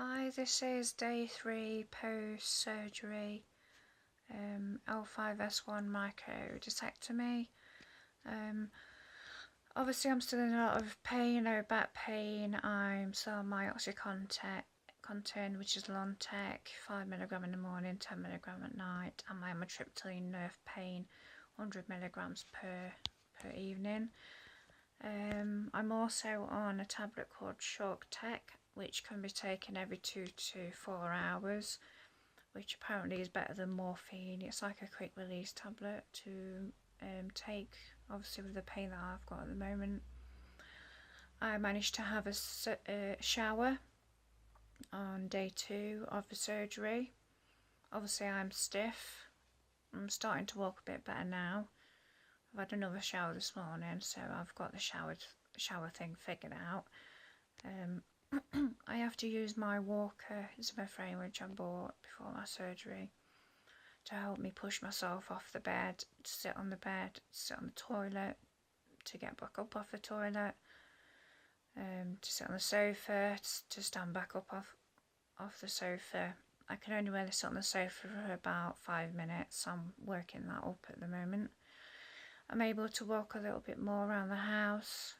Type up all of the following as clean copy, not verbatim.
Hi, this is day 3 post-surgery L5S1 microdisectomy. Obviously I'm still in a lot of pain, low back pain. I'm still on my Oxycontin, which is Lontec, 5mg in the morning, 10mg at night, and my amitriptyline nerve pain, 100mg per evening. I'm also on a tablet called Shock Tech, which can be taken every 2 to 4 hours, which apparently is better than morphine. It's like a quick release tablet to take, obviously with the pain that I've got at the moment. I managed to have a shower on day 2 of the surgery. Obviously I'm stiff. I'm starting to walk a bit better now. I've had another shower this morning, so I've got the shower thing figured out. I have to use my walker Zimmer frame, which I bought before my surgery, to help me push myself off the bed, to sit on the bed, to sit on the toilet, to get back up off the toilet, to sit on the sofa, to stand back up off the sofa. I can only really sit on the sofa for about 5 minutes. I'm working that up at the moment. I'm able to walk a little bit more around the house.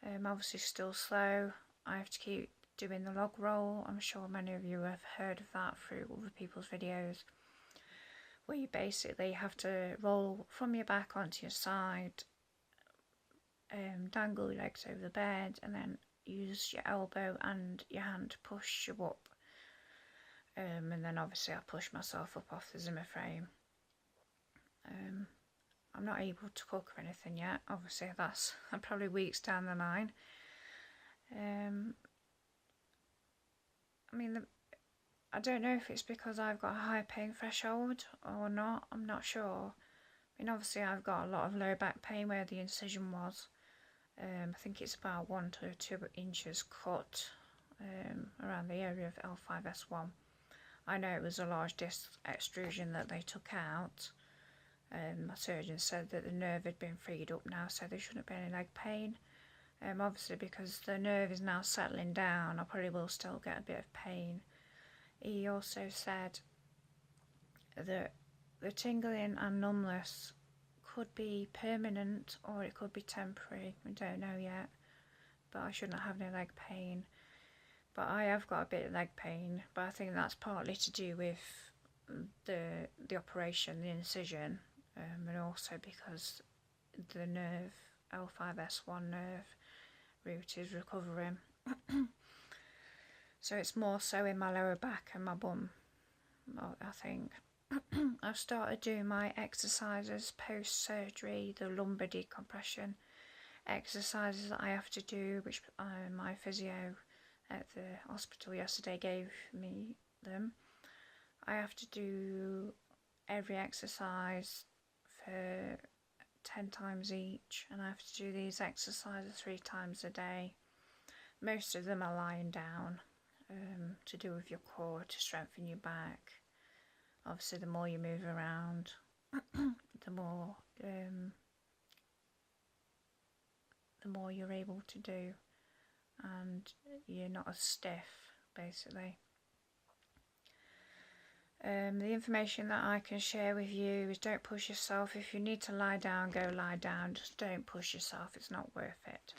Obviously still slow. I have to keep doing the log roll. I'm sure many of you have heard of that through other people's videos, where you basically have to roll from your back onto your side, dangle your legs over the bed, and then use your elbow and your hand to push you up. And then obviously I push myself up off the Zimmer frame. I'm not able to cook or anything yet. Obviously that's probably weeks down the line. I don't know if it's because I've got a high pain threshold or not. I'm not sure. Obviously I've got a lot of low back pain where the incision was. I think it's about 1 to 2 inches cut around the area of L5S1. I know it was a large disc extrusion that they took out. My surgeon said that the nerve had been freed up now, so there shouldn't be any leg pain. Obviously because the nerve is now settling down, I probably will still get a bit of pain. He also said that the tingling and numbness could be permanent or it could be temporary. We don't know yet, but I shouldn't have any leg pain. But I have got a bit of leg pain, but I think that's partly to do with the operation, the incision, and also because the nerve, L5S1 nerve root, is recovering. So it's more so in my lower back and my bum, I think. I've started doing my exercises post-surgery, the lumbar decompression exercises that I have to do, which my physio at the hospital yesterday gave me them. I have to do every exercise for 10 times each, and I have to do these exercises 3 times a day. Most of them are lying down, to do with your core, to strengthen your back. Obviously the more you move around, the more you're able to do, and you're not as stiff, basically. The information that I can share with you is don't push yourself. If you need to lie down, go lie down. Just don't push yourself. It's not worth it.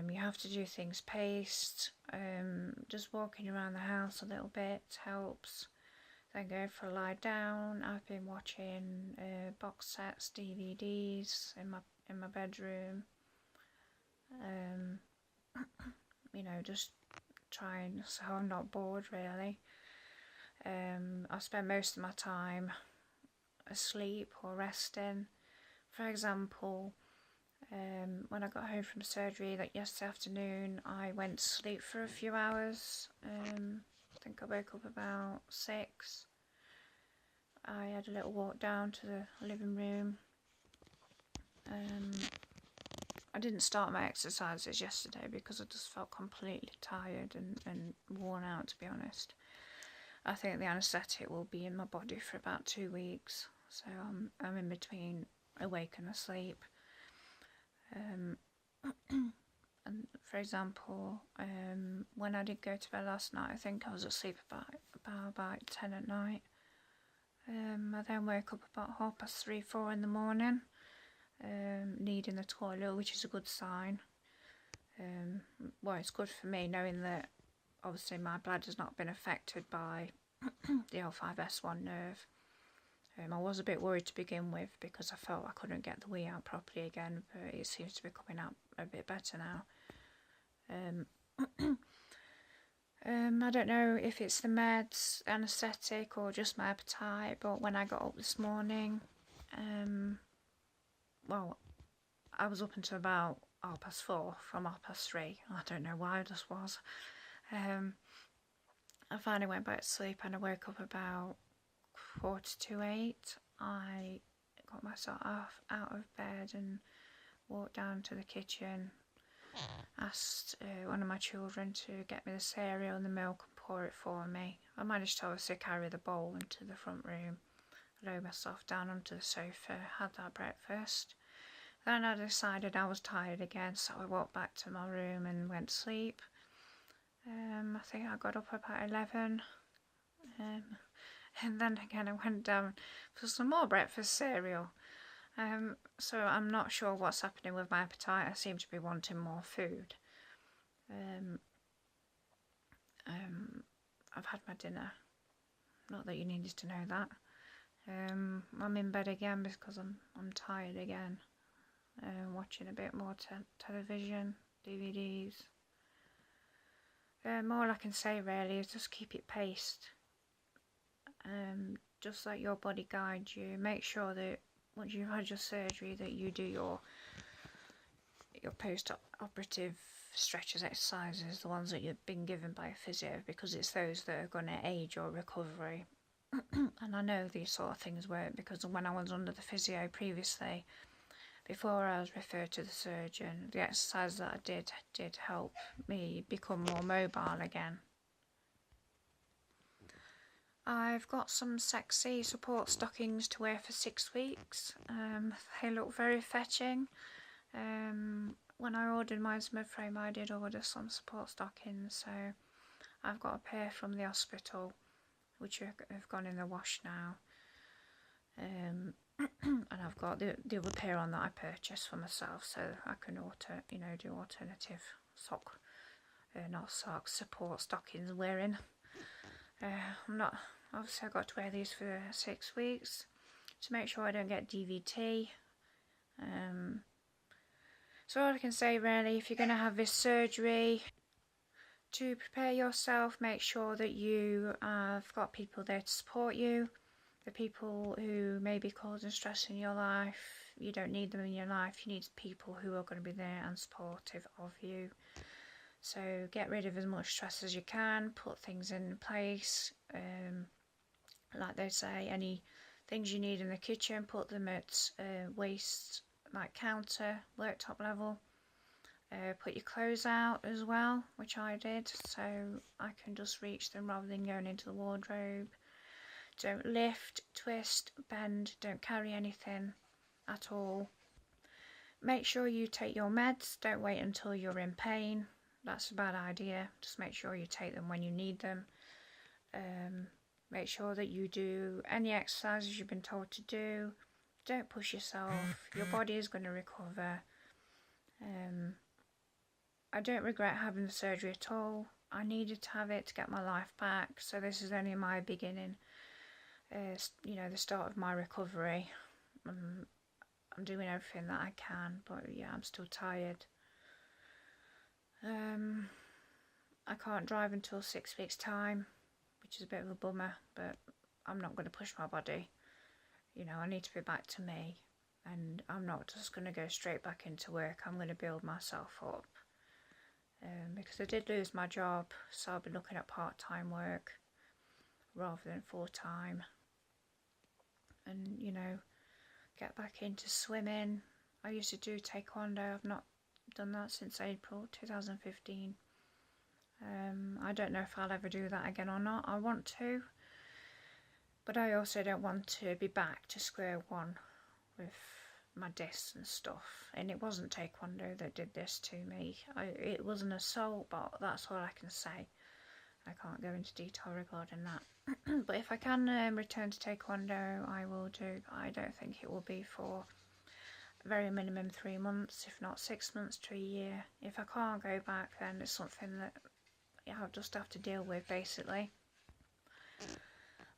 You have to do things paced. Just walking around the house a little bit helps. Then go for a lie down. I've been watching box sets, DVDs in my bedroom. Just trying so I'm not bored, really. I spend most of my time asleep or resting. For example, when I got home from surgery yesterday afternoon, I went to sleep for a few hours. I think I woke up about 6. I had a little walk down to the living room. I didn't start my exercises yesterday because I just felt completely tired and worn out, to be honest. I think the anaesthetic will be in my body for about 2 weeks, so I'm in between awake and asleep. And for example, when I did go to bed last night, I think I was asleep about 10 at night. I then woke up about 3:30, 4 in the morning, needing the toilet, which is a good sign. Well, it's good for me knowing that obviously my bladder's not been affected by the L5S1 nerve. I was a bit worried to begin with because I felt I couldn't get the wee out properly again, but it seems to be coming out a bit better now. I don't know if it's the meds, anaesthetic, or just my appetite, but when I got up this morning, well, I was up until about 4:30 from 3:30. I don't know why, I just was. I finally went back to sleep and I woke up about 7:45. I got myself out of bed and walked down to the kitchen, asked one of my children to get me the cereal and the milk and pour it for me. I managed to obviously carry the bowl into the front room, lower myself down onto the sofa, had that breakfast. Then I decided I was tired again, so I walked back to my room and went to sleep. I think I got up about 11. And then again I went down for some more breakfast cereal. So I'm not sure what's happening with my appetite. I seem to be wanting more food. I've had my dinner. Not that you needed to know that. I'm in bed again because I'm tired again. Watching a bit more television, DVDs. All I can say really is just keep it paced. Just let your body guide you. Make sure that once you've had your surgery that you do your post-operative stretches exercises, the ones that you've been given by a physio, because it's those that are going to aid your recovery. And I know these sort of things work because when I was under the physio previously, before I was referred to the surgeon, the exercises that I did help me become more mobile again. I've got some sexy support stockings to wear for 6 weeks. They look very fetching. When I ordered my frame, I did order some support stockings, so I've got a pair from the hospital, which have gone in the wash now. And I've got the other pair on that I purchased for myself, so I can do alternative support stockings wearing. Obviously I've got to wear these for 6 weeks to make sure I don't get DVT. So all I can say really, if you're going to have this surgery, to prepare yourself, make sure that you have got people there to support you. The people who may be causing stress in your life, you don't need them in your life. You need people who are going to be there and supportive of you. So get rid of as much stress as you can, put things in place. Like they say, any things you need in the kitchen, put them at waste, like counter, worktop level. Put your clothes out as well, which I did, so I can just reach them rather than going into the wardrobe. Don't lift, twist, bend, don't carry anything at all. Make sure you take your meds, don't wait until you're in pain. That's a bad idea. Just make sure you take them when you need them. Make sure that you do any exercises you've been told to do. Don't push yourself. Your body is going to recover. I don't regret having the surgery at all. I needed to have it to get my life back, so this is only my beginning. The start of my recovery. I'm doing everything that I can, but yeah, I'm still tired. I can't drive until 6 weeks' time, which is a bit of a bummer, but I'm not going to push my body. I need to be back to me, and I'm not just going to go straight back into work. I'm going to build myself up, because I did lose my job, so I'll be looking at part-time work rather than full-time, and get back into swimming. I used to do taekwondo. I've not done that since April 2015. I don't know if I'll ever do that again or not. I want to, but I also don't want to be back to square one with my discs and stuff, and it wasn't taekwondo that did this to me. It was an assault, but that's all I can say. I can't go into detail regarding that. But if I can return to taekwondo, I will do. But I don't think it will be for a very minimum 3 months, if not 6 months to a year. If I can't go back, then it's something that I'll just have to deal with, basically.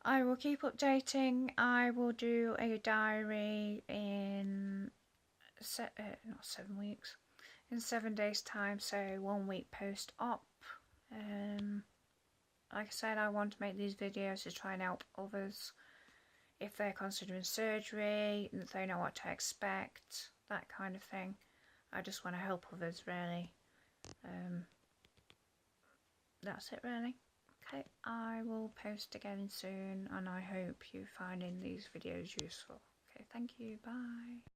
I will keep updating. I will do a diary in not 7 weeks, in 7 days time, so 1 week post-op. Like I said, I want to make these videos to try and help others if they're considering surgery, if they know what to expect, that kind of thing. I just want to help others, really. That's it, really. Okay, I will post again soon, and I hope you're finding these videos useful. Okay, thank you, bye.